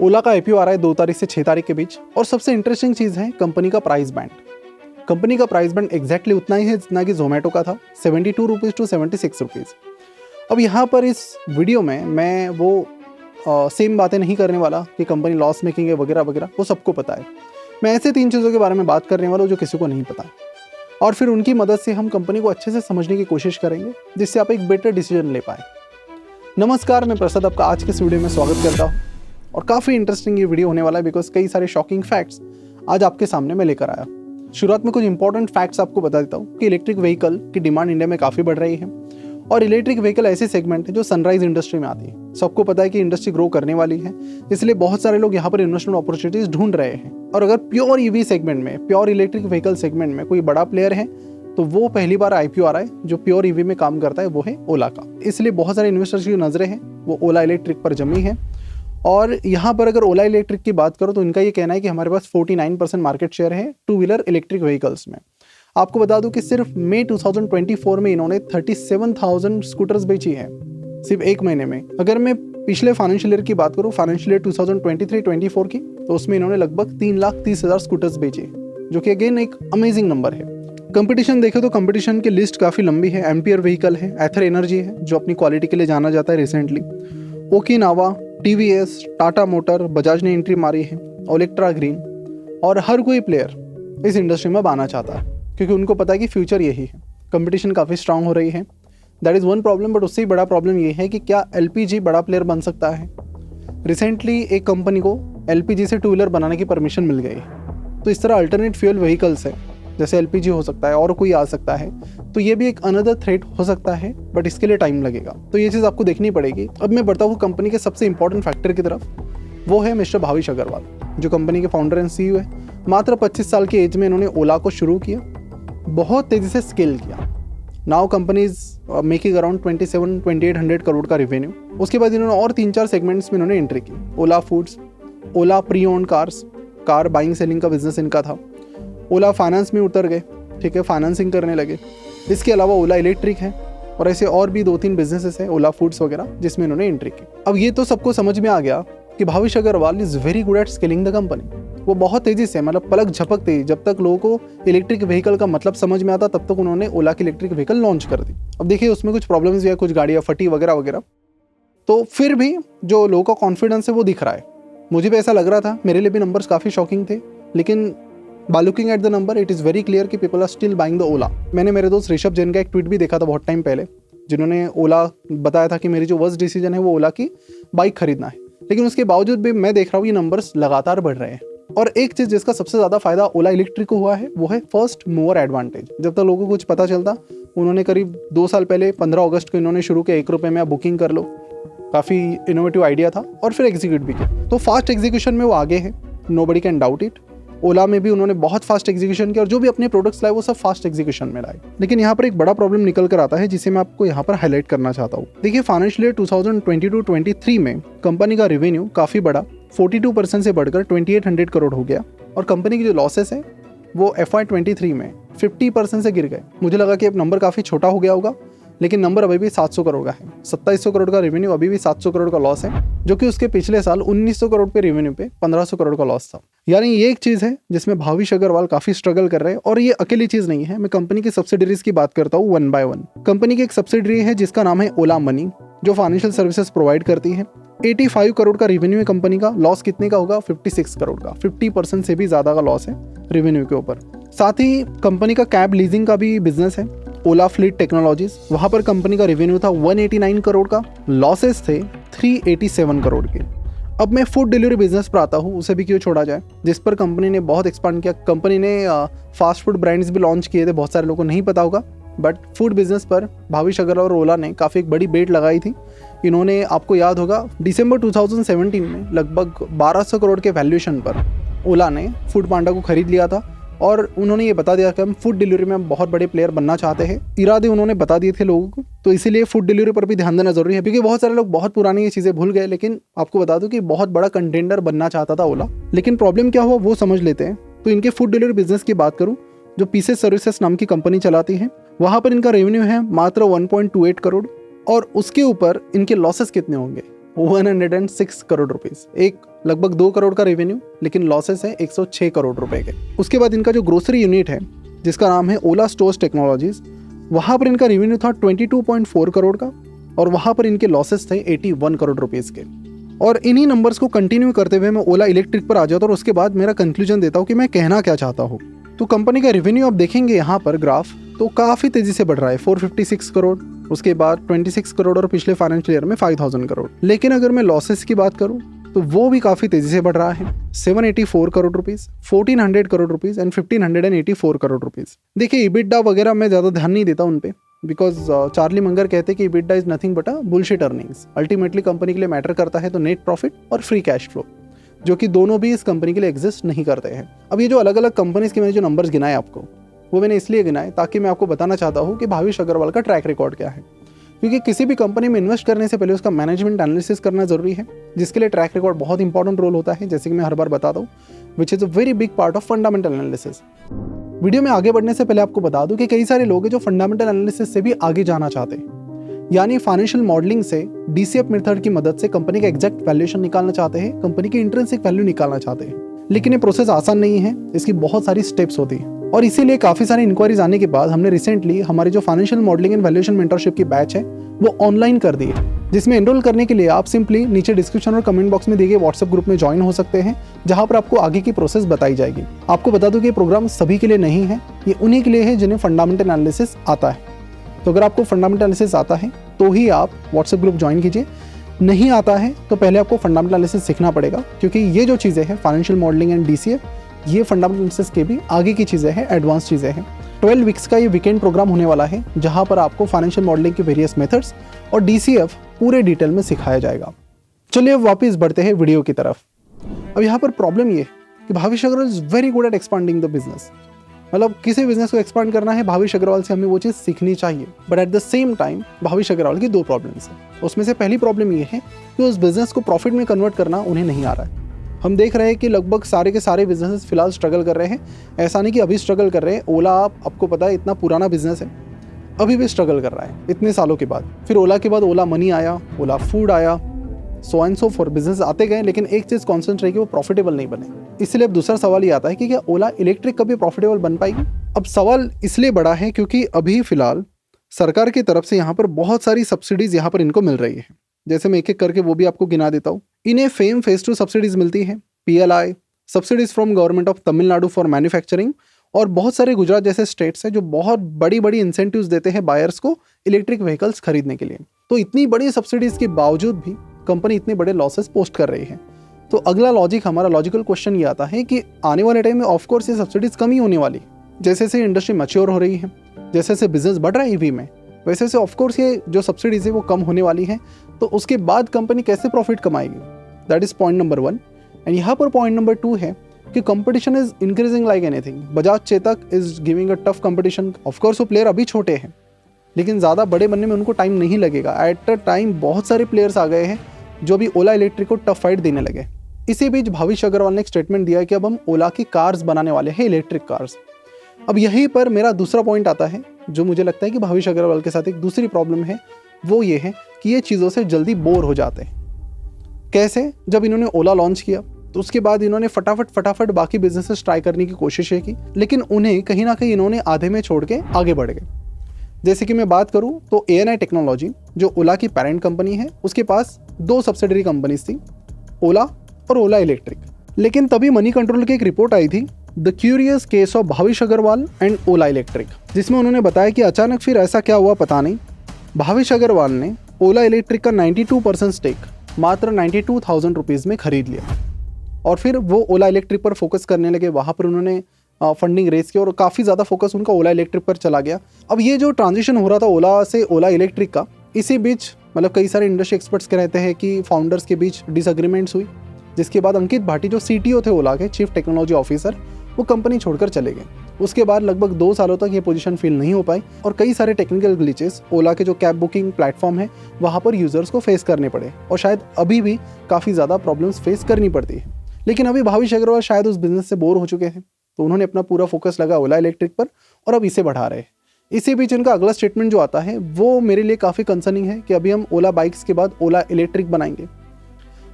ओला का आईपीओ आ रहा है 2 तारीख से 6 तारीख के बीच। और सबसे इंटरेस्टिंग चीज़ है कंपनी का प्राइस बैंड। कंपनी का प्राइस बैंड एग्जैक्टली उतना ही है जितना कि जोमेटो का था, 72 रुपीज़ टू 76 रुपीज़। अब यहाँ पर इस वीडियो में मैं वो सेम बातें नहीं करने वाला कि कंपनी लॉस मेकिंग है वगैरह वगैरह, वो सबको पता है। मैं ऐसे 3 चीज़ों के बारे में बात करने वाला हूँ जो किसी को नहीं पता है, और फिर उनकी मदद से हम कंपनी को अच्छे से समझने की कोशिश करेंगे जिससे आप एक बेटर डिसीजन ले पाए। नमस्कार, मैं प्रसाद आपका आज के इस वीडियो में स्वागत करता हूँ। और काफ़ी इंटरेस्टिंग ये वीडियो होने वाला है बिकॉज कई सारे शॉकिंग फैक्ट्स आज आपके सामने मैं लेकर आया। शुरुआत में कुछ इंपॉर्टेंट फैक्ट्स आपको बता देता हूँ कि इलेक्ट्रिक व्हीकल की डिमांड इंडिया में काफ़ी बढ़ रही है, और इलेक्ट्रिक व्हीकल ऐसे सेगमेंट है जो सनराइज इंडस्ट्री में आती है। सबको पता है कि इंडस्ट्री ग्रो करने वाली है, इसलिए बहुत सारे लोग यहाँ पर इन्वेस्टमेंट अपॉर्चुनिटीज ढूंढ रहे हैं। और अगर प्योर ईवी सेगमेंट में, प्योर इलेक्ट्रिक व्हीकल सेगमेंट में कोई बड़ा प्लेयर है तो वो पहली बार आईपीओ आ रहा है जो प्योर ईवी में काम करता है, वो है ओला का। इसलिए बहुत सारे इन्वेस्टर्स की नजरें हैं वो ओला इलेक्ट्रिक पर जमी है। और यहाँ पर अगर ओला इलेक्ट्रिक की बात करो तो इनका ये कहना है कि हमारे पास 49% मार्केट शेयर है 2 व्हीलर इलेक्ट्रिक व्हीकल्स में। आपको बता दूं कि सिर्फ मई 2024 में इन्होंने 37,000 स्कूटर्स बेची है, सिर्फ एक महीने में। अगर मैं पिछले फाइनेंशियल ईयर की बात करूं, फाइनेंशियल ईयर 2023-24 की, तो उसमें इन्होंने लगभग 3,30,000 स्कूटर्स बेचे, जो कि अगेन एक अमेजिंग नंबर है। कंपटीशन देखें तो कंपटीशन की लिस्ट काफ़ी लंबी है। एम्पियर व्हीकल है, एथर एनर्जी है जो अपनी क्वालिटी के लिए जाना जाता है recently, Okinawa, TVS, Tata motor, Bajaj ने एंट्री मारी है, ओलेक्ट्रा ग्रीन, और हर कोई प्लेयर इस इंडस्ट्री में आना चाहता है क्योंकि उनको पता है कि फ्यूचर यही है। कंपटीशन काफ़ी स्ट्रांग हो रही है, that is one problem. But उससे बड़ा प्रॉब्लम ये है कि क्या एलपीजी बड़ा प्लेयर बन सकता है। रिसेंटली एक कंपनी को एलपीजी से 2 व्हीलर बनाने की परमिशन मिल गई, तो इस तरह अल्टरनेट फ्यूल व्हीकल्स है, जैसे एलपीजी हो सकता है और कोई आ सकता है, तो ये भी एक अनदर थ्रेट हो सकता है, बट इसके लिए टाइम लगेगा। तो ये चीज़ आपको देखनी पड़ेगी। अब मैं बढ़ता हूँ कंपनी के सबसे इंपॉर्टेंट फैक्टर की तरफ, वो है मिस्टर भाविश अग्रवाल, जो कंपनी के फाउंडर एंड सीईओ है। मात्र 25 साल की एज में इन्होंने ओला को शुरू किया, बहुत तेज़ी से स्केल किया। Now company is making around 2700-2800 crore का रेवेन्यू। उसके बाद इन्होंने और 3-4 सेगमेंट्स में इन्होंने एंट्री की। Ola foods, Ola pre owned cars, car buying selling का बिजनेस इनका था। ओला फाइनेंस में उतर गए, ठीक है, फाइनेंसिंग करने लगे। इसके अलावा ओला इलेक्ट्रिक है, और ऐसे और भी 2-3 बिजनेसेस हैं, ओला फूड्स वगैरह, जिसमें इन्होंने एंट्री की। अब ये तो सबको समझ में आ गया कि Bhavish Aggarwal is very good at scaling the company. वो बहुत तेज़ी से, मतलब पलक झपकते ही, जब तक लोगों को इलेक्ट्रिक व्हीकल का मतलब समझ में आता तब तक उन्होंने ओला की इलेक्ट्रिक व्हीकल लॉन्च कर दी। अब देखिए उसमें कुछ प्रॉब्लम्स भी है, कुछ गाड़ियाँ फटी वगैरह वगैरह, तो फिर भी जो लोगों का कॉन्फिडेंस है वो दिख रहा है। मुझे भी ऐसा लग रहा था, मेरे लिए भी नंबर्स काफ़ी शॉकिंग थे, लेकिन by looking at the number it is very clear कि people are still buying the Ola. मैंने मेरे दोस्त ऋषभ जैन का एक ट्वीट भी देखा था बहुत टाइम पहले, जिन्होंने ओला बताया था कि मेरी जो वर्स्ट डिसीजन है वो ओला की बाइक खरीदना है, लेकिन उसके बावजूद भी मैं देख रहा हूँ ये नंबर्स लगातार बढ़ रहे हैं। और एक चीज़ जिसका सबसे ज़्यादा फायदा ओला इलेक्ट्रिक को हुआ है वो है फर्स्ट मूवर एडवांटेज। जब तक लोगों को कुछ पता चलता, उन्होंने करीब 2 साल पहले 15 अगस्त को इन्होंने शुरू किया, 1 रुपये में आप बुकिंग कर लो। काफ़ी इनोवेटिव आइडिया था, और फिर एग्जीक्यूट भी किया। तो फास्ट एग्जीक्यूशन में वो आगे है, नोबडी कैन डाउट इट। ओला में भी उन्होंने बहुत फास्ट एग्जीक्यूशन किया, और जो भी अपने प्रोडक्ट्स लाए वो सब फास्ट एग्जीक्यूशन में लाए। लेकिन यहाँ पर एक बड़ा प्रॉब्लम निकल कर आता है जिसे मैं आपको यहाँ पर हाईलाइट करना चाहता हूँ। देखिए फाइनेंशियल ईयर 2022-23 में कंपनी का रेवेन्यू काफ़ी बड़ा, 42% से बढ़कर 2800 करोड़ हो गया, और कंपनी की जो लॉसेस है वो FY23 में 50% से गिर गए। मुझे लगा कि अब नंबर काफ़ी छोटा हो गया होगा, लेकिन नंबर अभी भी 700 करोड़ का है। 2700 करोड़ का रेवेन्यू, अभी भी 700 करोड़ का लॉस है, जो कि उसके पिछले साल 1900 करोड़ पे रेवेन्यू पे 1500 करोड़ का लॉस था। यानी ये एक चीज़ है जिसमें भाविश अग्रवाल काफ़ी स्ट्रगल कर रहे हैं, और ये अकेली चीज़ नहीं है। मैं कंपनी की सब्सिडरीज की बात करता हूँ 1 by 1। कंपनी की एक सब्सिडरी है जिसका नाम है ओला मनी, जो फाइनेंशियल सर्विसेज प्रोवाइड करती है। 85 करोड़ का रेवेन्यू है कंपनी का। लॉस कितने का होगा? 56 करोड़ का। 50% से भी ज़्यादा का लॉस है रेवेन्यू के ऊपर। साथ ही कंपनी का कैब लीजिंग का भी बिजनेस है, ओला फ्लीट टेक्नोलॉजीज। वहाँ पर कंपनी का रेवेन्यू था 189 करोड़ का, लॉसेस थे 387 करोड़ के। अब मैं फूड डिलीवरी बिजनेस पर आता हूँ, उसे भी क्यों छोड़ा जाए, जिस पर कंपनी ने बहुत एक्सपांड किया। कंपनी ने फास्ट फूड ब्रांड्स भी लॉन्च किए थे, बहुत सारे लोगों को नहीं पता होगा, बट फूड बिजनेस पर भाविश अग्रवाल और ओला ने काफ़ी एक बड़ी बेट लगाई थी। इन्होंने, आपको याद होगा, दिसंबर 2017 में लगभग 1200 करोड़ के वैल्यूएशन पर ओला ने फूड पांडा को खरीद लिया था, और उन्होंने ये बता दिया कि हम फूड डिलीवरी में बहुत बड़े प्लेयर बनना चाहते हैं। इरादे उन्होंने बता दिए थे लोगों को, तो इसीलिए फूड डिलीवरी पर भी ध्यान देना जरूरी है, क्योंकि बहुत सारे लोग बहुत पुरानी ये चीज़ें भूल गए। लेकिन आपको बता दूं कि बहुत बड़ा कंटेंडर बनना चाहता था ओला, लेकिन प्रॉब्लम क्या हुआ वो समझ लेते हैं। तो इनके फूड डिलीवरी बिजनेस की बात करूँ, जो पीसेस सर्विसेज नाम की कंपनी चलाती है, वहाँ पर इनका रेवेन्यू है मात्र 1.28 करोड़, और उसके ऊपर इनके लॉसेस कितने होंगे? 106 करोड़ रुपीज़। एक लगभग 2 करोड़ का रेवेन्यू, लेकिन लॉसेस है 106 करोड़ रुपए के। उसके बाद इनका जो ग्रोसरी यूनिट है जिसका नाम है ओला स्टोर्स टेक्नोलॉजीज, वहाँ पर इनका रेवेन्यू था 22.4 करोड़ का और वहाँ पर इनके लॉसेस थे 81 करोड़ रुपीज़ के। और इन्हीं नंबर्स को कंटिन्यू करते हुए मैं ओला इलेक्ट्रिक पर आ जाता हूँ और उसके बाद मेरा कंक्लूजन देता हूँ कि मैं कहना क्या चाहता हूँ। तो कंपनी का रेवेन्यू आप देखेंगे यहाँ पर ग्राफ तो काफ़ी तेज़ी से बढ़ रहा है, 456 करोड़, उसके बाद 26 करोड़ और पिछले फाइनेंशियल ईयर में 5000 करोड़। लेकिन अगर मैं लॉसेस की बात करूँ तो वो भी काफ़ी तेज़ी से बढ़ रहा है, 784 crore rupees, 1400 crore rupees and 1584 crore rupees. देखिए इबिडा वगैरह मैं ज़्यादा ध्यान नहीं देता उन पे, बिकॉज चार्ली मंगर कहते हैं कि EBITDA is nothing but a bullshit earnings. Ultimately company के लिए मैटर करता है तो नेट प्रॉफिट और फ्री कैश फ्लो, जो कि दोनों भी इस कंपनी के लिए एग्जिस्ट नहीं करते हैं। अब ये जो अलग अलग कंपनीज के मैंने जो नंबर्स गिनाए आपको, वो मैंने इसलिए गिनाए ताकि मैं आपको बताना चाहता हूँ कि भाविश अग्रवाल का ट्रैक रिकॉर्ड क्या है। क्योंकि किसी भी कंपनी में इन्वेस्ट करने से पहले उसका मैनेजमेंट एनालिसिस करना जरूरी है, जिसके लिए ट्रैक रिकॉर्ड बहुत इंपॉर्टेंट रोल होता है, जैसे कि मैं हर बार बताता हूँ, which is a very big part of fundamental analysis. Video में आगे बढ़ने से पहले आपको बता दूं कि कई सारे लोग हैं जो फंडामेंटल एनालिसिस से भी आगे जाना चाहते हैं, यानी फाइनेंशियल मॉडलिंग से डीसीएफ मेथड की मदद से कंपनी का एग्जैक्ट वैल्यूएशन निकालना चाहते हैं, कंपनी की इंट्रिंसिक वैल्यू निकालना चाहते हैं। लेकिन ये प्रोसेस आसान नहीं है, इसकी बहुत सारी स्टेप्स होती है और इसीलिए काफ़ी सारी इंक्वायरीज आने के बाद हमने रिसेंटली हमारी जो financial modelling and valuation mentorship की बैच है वो ऑनलाइन कर दी है, जिसमें एनरोल करने के लिए आप सिंपली नीचे डिस्क्रिप्शन और कमेंट बॉक्स में दिए गए व्हाट्सएप ग्रुप में ज्वाइन हो सकते हैं, जहां पर आपको आगे की प्रोसेस बताई जाएगी। आपको बता दूं कि ये प्रोग्राम सभी के लिए नहीं है, ये उन्हीं के लिए है जिन्हें फंडामेंटल एनालिसिस आता है। तो अगर आपको फंडामेंटल एनालिसिस आता है तो ही आप व्हाट्सएप ग्रुप ज्वाइन कीजिए, नहीं आता है तो पहले आपको फंडामेंटल एनालिसिस सीखना पड़ेगा, क्योंकि ये जो चीज़ें हैं फाइनेंशियल मॉडलिंग एंड डीसीएफ, ये फंडामेंटल एनालिसिस के भी आगे की चीज़ें हैं, एडवांस चीज़ें हैं। 12 वीक्स का ये वीकेंड प्रोग्राम होने वाला है, जहां पर आपको फाइनेंशियल मॉडलिंग के वेरियस मेथड्स और डीसीएफ पूरे डिटेल में सिखाया जाएगा। चलिए अब वापस बढ़ते हैं वीडियो की तरफ। अब यहाँ पर प्रॉब्लम ये कि Bhavish Aggarwal is very good at expanding the business, मतलब किसी बिजनेस को एक्सपांड करना है, भाविश अग्रवाल से हमें वो चीज़ सीखनी चाहिए। But at the same time Bhavish Aggarwal की 2 प्रॉब्लम्स हैं। उसमें से पहली प्रॉब्लम ये है कि उस बिजनेस को प्रॉफिट में कन्वर्ट करना उन्हें नहीं आ रहा है। हम देख रहे हैं कि लगभग सारे के सारे बिजनेसेस फिलहाल स्ट्रगल कर रहे हैं। ऐसा नहीं कि अभी स्ट्रगल कर रहे हैं, ओला आपको पता है इतना पुराना बिजनेस है, अभी भी स्ट्रगल कर रहा है इतने सालों के बाद। फिर ओला के बाद ओला मनी आया, ओला फूड आया, so and so for business आते गए, लेकिन एक चीज़ कॉन्स्टेंट रही कि वो प्रॉफिटेबल नहीं बने। इसलिए अब दूसरा सवाल ये आता है कि क्या ओला इलेक्ट्रिक कभी प्रॉफिटेबल बन पाएगी। अब सवाल इसलिए बड़ा है क्योंकि अभी फिलहाल सरकार की तरफ से यहाँ पर बहुत सारी सब्सिडीज़ यहाँ पर इनको मिल रही है। जैसे मैं एक एक करके वो भी आपको गिना देता हूँ। इन्हें फेम फेज 2 सब्सिडीज़ मिलती हैं, PLI subsidies from government of Tamil Nadu for manufacturing, और बहुत सारे गुजरात जैसे स्टेट्स हैं जो बहुत बड़ी बड़ी इंसेंटिव्स देते हैं बायर्स को इलेक्ट्रिक व्हीकल्स खरीदने के लिए। तो इतनी बड़ी सब्सिडीज़ के बावजूद भी कंपनी इतने बड़े लॉसेस पोस्ट कर रही है। तो अगला हमारा लॉजिकल क्वेश्चन ये आता है कि आने वाले टाइम में ऑफकोर्स ये सब्सिडीज़ कम ही होने वाली, जैसे जैसे इंडस्ट्री मैच्योर हो रही है, जैसे जैसे बिजनेस बढ़ रहा है EV में, वैसे वैसे ऑफकोर्स ये जो सब्सिडीज़ है वो कम होने वाली है। तो उसके बाद कंपनी कैसे प्रॉफिट कमाएगी, that is point number 1। And यहाँ पर पॉइंट नंबर 2 है कि competition is increasing like anything. Bajaj Chetak is giving a tough competition. Of course वो प्लेयर अभी छोटे हैं, लेकिन ज़्यादा बड़े बनने में उनको टाइम नहीं लगेगा। एट अ टाइम बहुत सारे प्लेयर्स आ गए हैं जो भी ओला इलेक्ट्रिक को टफ फाइट देने लगे। इसी बीच भाविश अग्रवाल ने एक स्टेटमेंट दिया कि अब हम ओला की कार्स बनाने वाले हैं, इलेक्ट्रिक कार्स। अब यहीं पर मेरा दूसरा पॉइंट आता है, जो मुझे लगता है कि भाविश अग्रवाल के साथ एक दूसरी प्रॉब्लम है, वो ये है कि ये चीज़ों से जल्दी बोर हो जाते हैं। कैसे? जब इन्होंने ओला लॉन्च किया तो उसके बाद इन्होंने फटाफट बाकी बिजनेसेस ट्राई करने की कोशिश की, लेकिन उन्हें कहीं ना कहीं इन्होंने आधे में छोड़ के आगे बढ़ गए। जैसे कि मैं बात करूं तो ANI टेक्नोलॉजी जो ओला की पेरेंट कंपनी है, उसके पास 2 सब्सिडरी कंपनीज थी, ओला और ओला इलेक्ट्रिक। लेकिन तभी मनी कंट्रोल की एक रिपोर्ट आई थी, the curious case of Bhavish Aggarwal and Ola electric, जिसमें उन्होंने बताया कि अचानक फिर ऐसा क्या हुआ पता नहीं, भाविश अग्रवाल ने ओला इलेक्ट्रिक का 92% स्टेक मात्र 92,000 रुपीज़ में खरीद लिया और फिर वो ओला इलेक्ट्रिक पर फोकस करने लगे। वहाँ पर उन्होंने फंडिंग रेज की और काफ़ी ज़्यादा फोकस उनका ओला इलेक्ट्रिक पर चला गया। अब ये जो ट्रांजिशन हो रहा था ओला से ओला इलेक्ट्रिक का, इसी बीच मतलब कई सारे इंडस्ट्री एक्सपर्ट्स कहते हैं कि फाउंडर्स के बीच डिसएग्रीमेंट्स हुई, जिसके बाद अंकित भाटी जो CTO थे ओला के, चीफ टेक्नोलॉजी ऑफिसर, वो कंपनी छोड़कर चले गए। उसके बाद लगभग 2 सालों तक ये पोजीशन फिल नहीं हो पाई और कई सारे टेक्निकल ग्लिचेस ओला के जो कैब बुकिंग प्लेटफॉर्म है वहाँ पर यूजर्स को फेस करने पड़े और शायद अभी भी काफ़ी ज़्यादा प्रॉब्लम्स फेस करनी पड़ती है। लेकिन अभी भाविश अग्रवाल शायद उस बिजनेस से बोर हो चुके हैं, तो उन्होंने अपना पूरा फोकस लगा ओला इलेक्ट्रिक पर और अब इसे बढ़ा रहे हैं। इसी बीच इनका अगला स्टेटमेंट जो आता है वो मेरे लिए काफ़ी कंसर्निंग है कि अभी हम ओला बाइक्स के बाद ओला इलेक्ट्रिक बनाएंगे।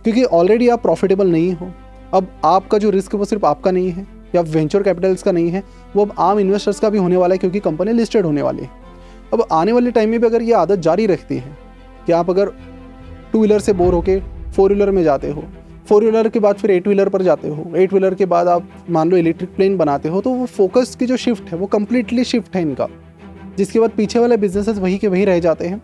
क्योंकि ऑलरेडी आप प्रॉफिटेबल नहीं हो। अब आपका जो रिस्क है वो सिर्फ आपका नहीं है या वेंचर कैपिटल्स का नहीं है, वो अब आम इन्वेस्टर्स का भी होने वाला है, क्योंकि कंपनी लिस्टेड होने वाली है। अब आने वाले टाइम में भी अगर ये आदत जारी रखती है कि आप अगर 2 व्हीलर से बोर होके 4 व्हीलर में जाते हो, 4 व्हीलर के बाद फिर 8 व्हीलर पर जाते हो, 8 व्हीलर के बाद आप मान लो इलेक्ट्रिक प्लेन बनाते हो, तो वो फोकस की जो शिफ्ट है वो कम्प्लीटली शिफ्ट है इनका, जिसके बाद पीछे वाले बिजनेसेस वही के वही रह जाते हैं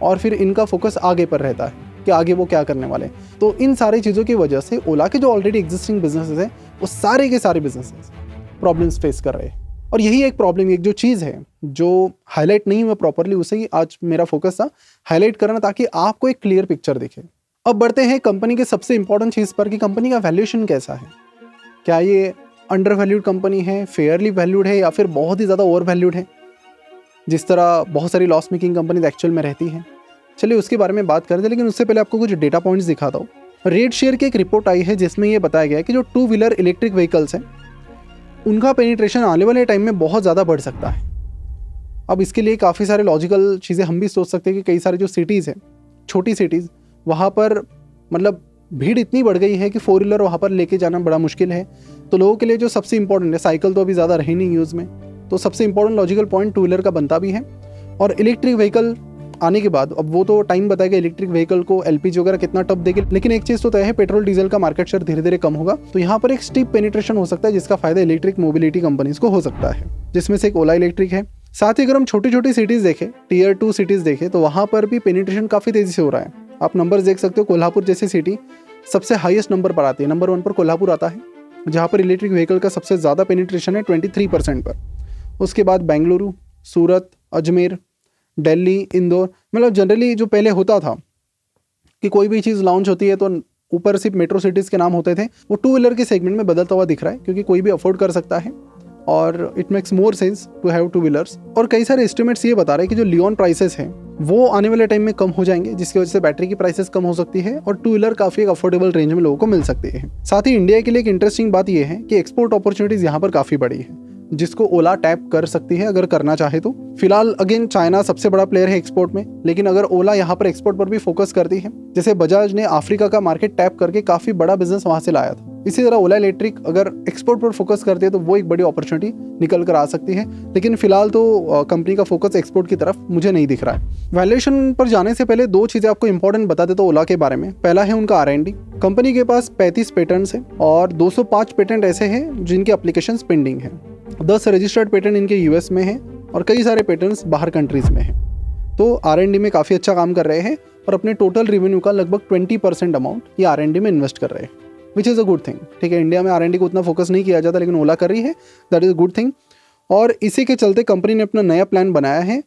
और फिर इनका फोकस आगे पर रहता है कि आगे वो क्या करने वाले हैं। तो इन सारी चीज़ों की वजह से ओला के जो ऑलरेडी एग्जिस्टिंग बिजनेसेस हैं वो सारे के सारे बिजनेसेस प्रॉब्लम्स फेस कर रहे हैं। और यही एक प्रॉब्लम, एक जो चीज़ है जो हाईलाइट नहीं हुआ प्रॉपरली, उसे ही आज मेरा फोकस था हाईलाइट करना, ताकि आपको एक क्लियर पिक्चर दिखे। अब बढ़ते हैं कंपनी के सबसे इंपॉर्टेंट चीज़ पर कि कंपनी का वैल्यूएशन कैसा है। क्या ये अंडर वैल्यूड कंपनी है, फेयरली वैल्यूड है, या फिर बहुत ही ज़्यादा ओवर वैल्यूड है, जिस तरह बहुत सारी लॉस मेकिंग कंपनीज एक्चुअल में रहती हैं। चलिए उसके बारे में बात करते हैं, लेकिन उससे पहले आपको कुछ डेटा पॉइंट्स दिखाता हूँ। रेट शेयर की एक रिपोर्ट आई है जिसमें ये बताया गया है कि जो 2 व्हीलर इलेक्ट्रिक व्हीकल्स हैं उनका पेनिट्रेशन आने वाले टाइम में बहुत ज़्यादा बढ़ सकता है। अब इसके लिए काफ़ी सारे लॉजिकल चीज़ें हम भी सोच सकते हैं कि कई सारे जो सिटीज़ हैं, छोटी सिटीज़, वहाँ पर मतलब भीड़ इतनी बढ़ गई है कि 4 व्हीलर वहाँ पर लेके जाना बड़ा मुश्किल है। तो लोगों के लिए जो सबसे इंपॉर्टेंट है, साइकिल तो अभी ज़्यादा रही नहीं यूज़ में, तो सबसे इंपॉर्टेंट लॉजिकल पॉइंट 2 व्हीलर का बनता भी है। और इलेक्ट्रिक व्हीकल आने के बाद अब वो तो टाइम बताएगा इलेक्ट्रिक व्हीकल को एलपीजी वगैरह कितना टफ देगी, लेकिन एक चीज़ तो तय है, पेट्रोल डीजल का मार्केट शेयर धीरे धीरे कम होगा। तो यहाँ पर एक स्टीप पेनिट्रेशन हो सकता है जिसका फायदा इलेक्ट्रिक मोबिलिटी कंपनीज को हो सकता है, जिसमें से एक ओला इलेक्ट्रिक है। साथ ही अगर हम छोटी छोटी सिटीज़ देखें, टियर 2 सिटीज़ देखें, तो वहाँ पर भी पेनिट्रेशन काफ़ी तेज़ी से हो रहा है। आप नंबर्स देख सकते हो, कोल्हापुर जैसी सिटी सबसे हाईएस्ट नंबर पर आती है, नंबर 1 पर कोल्हापुर आता है, जहाँ पर इलेक्ट्रिक व्हीकल का सबसे ज़्यादा पेनिट्रेशन है 23% पर। उसके बाद बेंगलुरु, सूरत, अजमेर, दिल्ली, इंदौर, मतलब जनरली जो पहले होता था कि कोई भी चीज़ लॉन्च होती है तो ऊपर सिर्फ मेट्रो सिटीज़ के नाम होते थे, वो 2 व्हीलर के सेगमेंट में बदलता हुआ दिख रहा है, क्योंकि कोई भी अफोर्ड कर सकता है और it makes more sense to have 2 wheelers. और कई सारे एस्टिमेट्स ये बता रहे हैं कि जो लियोन प्राइसेस हैं वो आने वाले टाइम में कम हो जाएंगे, जिसकी वजह से बैटरी की प्राइसेस कम हो सकती है और 2 व्हीलर काफ़ी एक अफोर्डेबल रेंज में लोगों को मिल सकती है। साथ ही इंडिया के लिए एक इंटरेस्टिंग बात यह है कि एक्सपोर्ट अपॉर्चुनिटीज़ यहाँ पर काफ़ी बड़ी है, जिसको ओला टैप कर सकती है अगर करना चाहे तो। फिलहाल अगेन चाइना सबसे बड़ा प्लेयर है एक्सपोर्ट में, लेकिन अगर ओला यहाँ पर एक्सपोर्ट पर भी फोकस करती है, जैसे बजाज ने अफ्रीका का मार्केट टैप करके काफ़ी बड़ा बिजनेस वहाँ से लाया था, इसी तरह ओला इलेक्ट्रिक अगर एक्सपोर्ट पर फोकस करती है तो वो एक बड़ी अपॉर्चुनिटी निकल कर आ सकती है। लेकिन फिलहाल तो कंपनी का फोकस एक्सपोर्ट की तरफ मुझे नहीं दिख रहा है। वैल्यूएशन पर जाने से पहले 2 चीज़ें आपको इंपॉर्टेंट बता देता हूँ ओला के बारे में। पहला है उनका R&D। कंपनी के पास 35 पेटेंट्स हैं और 205 पेटेंट ऐसे हैं जिनके एप्लीकेशंस पेंडिंग हैं। 10 रजिस्टर्ड पेटेंट इनके यूएस में हैं और कई सारे पेटेंट्स बाहर कंट्रीज़ में हैं। तो R&D में काफ़ी अच्छा काम कर रहे हैं और अपने टोटल रेवेन्यू का लगभग 20% अमाउंट ये R&D में इन्वेस्ट कर रहे हैं, which is a good thing. ठीक है, इंडिया में R&D को उतना फोकस नहीं किया जाता, लेकिन ओला कर रही है, that is a good thing. और इसी के चलते कंपनी ने अपना नया प्लान बनाया है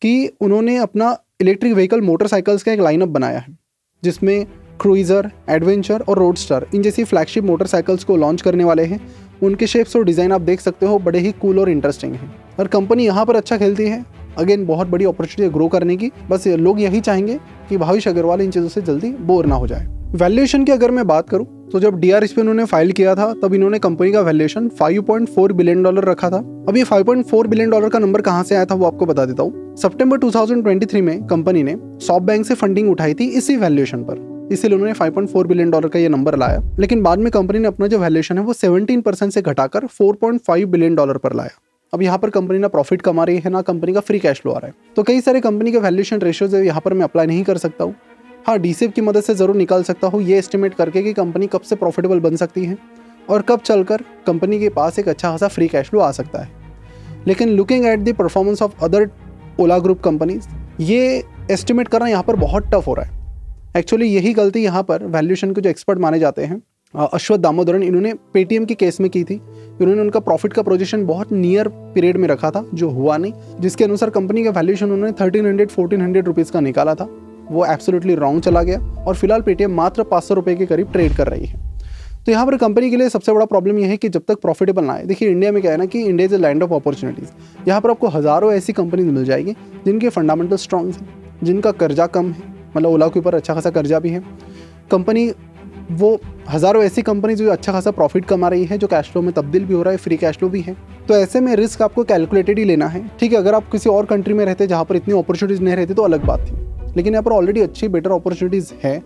कि उन्होंने अपना इलेक्ट्रिक व्हीकल मोटरसाइकिल्स का एक लाइनअप बनाया है, जिसमें क्रूइज़र, एडवेंचर और रोडस्टर इन जैसी फ्लैगशिप मोटरसाइकिल्स को लॉन्च करने वाले हैं। उनके शेप्स और डिज़ाइन आप देख सकते हो, बड़े ही कूल और इंटरेस्टिंग हैं और कंपनी यहाँ पर अच्छा खेलती है। अगेन बहुत बड़ी अपॉर्चुनिटी है ग्रो करने की, बस लोग यही चाहेंगे कि भावेश अग्रवाल इन चीज़ों से जल्दी बोर ना हो जाए। वैल्यूएशन की अगर मैं बात करूँ तो जब DRHP पे उन्होंने फाइल किया था तब इन्होंने कंपनी का वैल्यूएशन $5.4 बिलियन रखा था। अब ये $5.4 बिलियन का नंबर कहाँ से आया था वो आपको बता देता हूँ। सितंबर 2023 में कंपनी ने सॉफ्टबैंक से फंडिंग उठाई थी इसी वैल्यूएशन पर, इसीलिए उन्होंने $5.4 बिलियन का ये नंबर लाया। लेकिन बाद में कंपनी ने अपना जो वैल्यूएशन है वो 17% से घटाकर $4.5 बिलियन पर लाया। अब यहाँ पर कंपनी ना प्रॉफिट कमा रही है ना कंपनी का फ्री कैश फ्लो आ रहा है, तो कई सारे कंपनी के वैल्यूएशन रेशियोज यहाँ पर मैं अप्लाई नहीं कर सकता हूँ। हाँ, DCF की मदद से ज़रूर निकाल सकता हूँ ये एस्टिमेट करके कि कंपनी कब से प्रॉफिटेबल बन सकती है और कब चलकर कंपनी के पास एक अच्छा खासा फ्री कैश फ्लो आ सकता है। लेकिन looking at the performance of other Ola group companies, ये एस्टिमेट करना यहाँ पर बहुत टफ हो रहा है। एक्चुअली यही गलती यहाँ पर वैल्यूएशन के जो एक्सपर्ट माने जाते हैं अश्वथ दामोदरन, इन्होंने पेटीएम की केस में की थी। इन्होंने उनका प्रॉफिट का प्रोजेक्शन बहुत नियर पीरियड में रखा था जो हुआ नहीं, जिसके अनुसार कंपनी का वैल्यूएशन उन्होंने 1300-1400 रुपीज़ का निकाला था, वो एब्सोल्युटली रॉन्ग चला गया और फिलहाल पेटीएम मात्र 500 रुपये के करीब ट्रेड कर रही है। तो यहाँ पर कंपनी के लिए सबसे बड़ा प्रॉब्लम यह है कि जब तक प्रॉफिटेबल ना आए, देखिए इंडिया में क्या है ना कि India is a land of opportunities. यहाँ पर आपको हज़ारों ऐसी कंपनीज मिल जाएगी जिनके फंडामेंटल स्ट्रॉन्ग हैं, जिनका कर्जा कम है, मतलब ओला के ऊपर अच्छा खासा कर्जा भी है। कंपनी वो हज़ारों ऐसी कंपनी जो अच्छा खासा प्रॉफिट कमा रही है, जो कैश फ्लो में तब्दील भी हो रहा है, फ्री कैश फ्लो भी है। तो ऐसे में रिस्क आपको कैलकुलेटेड ही लेना है। ठीक है, अगर आप किसी और कंट्री में रहते जहाँ पर इतनी अपॉर्चुनिटीज़ नहीं रहती तो अलग बात थी, लेकिन यहाँ पर ऑलरेडी अच्छी बेटर अपॉर्चुनिटीज़ है,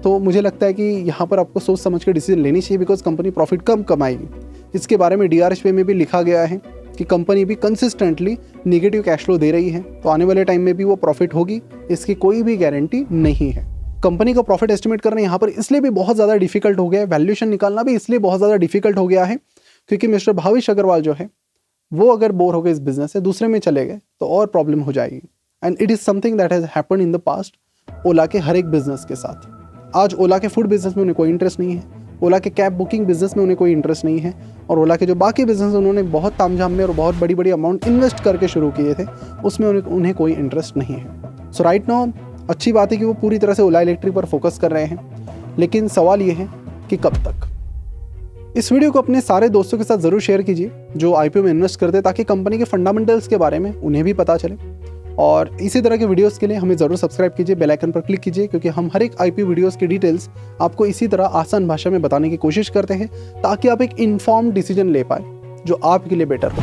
तो मुझे लगता है कि यहाँ पर आपको सोच समझ के डिसीजन लेनी चाहिए, बिकॉज कंपनी प्रॉफिट कम कमाएगी। इसके बारे में DRHP में भी लिखा गया है कि कंपनी भी कंसिस्टेंटली नेगेटिव कैश फ्लो दे रही है, तो आने वाले टाइम में भी वो प्रॉफिट होगी, इसकी कोई भी गारंटी नहीं है। कंपनी का प्रॉफिट एस्टिमेट करना यहाँ पर इसलिए भी बहुत ज़्यादा डिफिकल्ट हो गया है, वैल्यूएशन निकालना भी इसलिए बहुत ज़्यादा डिफिकल्ट हो गया है क्योंकि मिस्टर भाविश अग्रवाल जो है वो अगर बोर हो गए इस बिजनेस से, दूसरे में चले गए तो और प्रॉब्लम हो जाएगी। And it is something that has happened in the past Ola के हर एक बिजनेस के साथ। आज ओला के फूड बिजनेस में उन्हें कोई इंटरेस्ट नहीं है, ओला के कैब बुकिंग बिजनेस में उन्हें कोई इंटरेस्ट नहीं है, और ओला के जो बाकी बिजनेस उन्होंने बहुत तामझाम में और बहुत बड़ी बड़ी अमाउंट इन्वेस्ट करके शुरू किए थे, उसमें उन्हें कोई इंटरेस्ट नहीं है। सो राइट नाउ अच्छी बात है कि वो पूरी तरह से ओला इलेक्ट्रिक पर फोकस कर रहे हैं, लेकिन सवाल ये है कि कब तक। इस वीडियो को अपने सारे दोस्तों के साथ ज़रूर शेयर कीजिए जो IPO में इन्वेस्ट करते हैं, ताकि कंपनी के फंडामेंटल्स के बारे में उन्हें भी पता चले। और इसी तरह के वीडियोस के लिए हमें ज़रूर सब्सक्राइब कीजिए, बेल आइकन पर क्लिक कीजिए, क्योंकि हम हर एक IPO वीडियोस की डिटेल्स आपको इसी तरह आसान भाषा में बताने की कोशिश करते हैं, ताकि आप एक इन्फॉर्म्ड डिसीजन ले पाए जो आपके लिए बेटर हो।